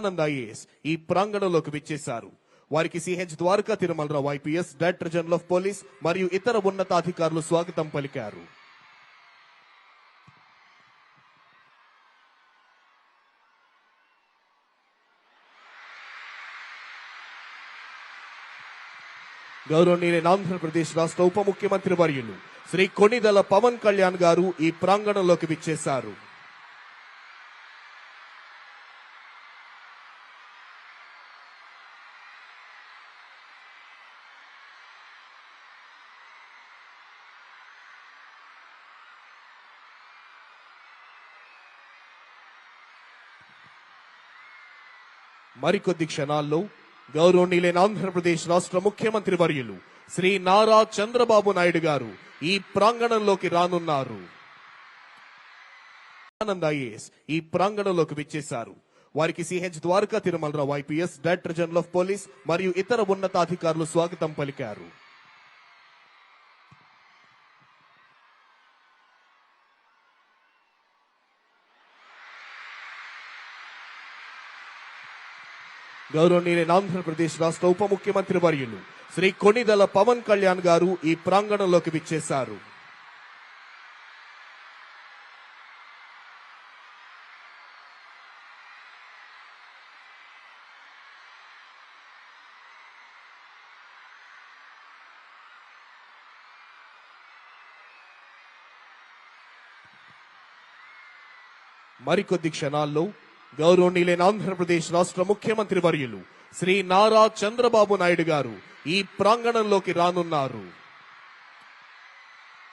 Anand IAS ఈ ప్రాంగణంలోకి విచ్చేశారు. వారికి CH Dwaraka Tirumalarao IPS, director general of police మరియు ఇతర ఉన్నతాధికారులు స్వాగతం పలికారు. గౌరవనీయులైన ఆంధ్రప్రదేశ్ రాష్ట్ర ఉప ముఖ్యమంత్రి వర్యులు శ్రీ కొణిదెల పవన్ కళ్యాణ్ గారు ఈ ప్రాంగణంలోకి విచ్చేశారు. మరికొద్ది క్షణాల్లో గౌరవనీయులైన ఆంధ్రప్రదేశ్ రాష్ట్ర ముఖ్యమంత్రి వర్యులు శ్రీ నారా చంద్రబాబు నాయుడు గారు ఈ ప్రాంగణంలోకి రానున్నారు. ఆనంద్ ఐఏఎస్ ఈ ప్రాంగణంలోకి విచ్చేశారు. వారికి CH Dwaraka Tirumalarao IPS, director general of police మరియు ఇతర ఉన్నతాధికారులు స్వాగతం పలికారు. గౌరవనీయులైన ఆంధ్రప్రదేశ్ రాష్ట్ర ఉప ముఖ్యమంత్రి వర్యులు శ్రీ కొణిదెల పవన్ కళ్యాణ్ గారు ఈ ప్రాంగణంలోకి విచ్చేశారు. మరికొద్ది క్షణాల్లో గౌరవనీయులైన ఆంధ్రప్రదేశ్ రాష్ట్ర ముఖ్యమంత్రి వర్యులు శ్రీ నారా చంద్రబాబు నాయుడు గారు ఈ ప్రాంగణంలోకి రానున్నారు.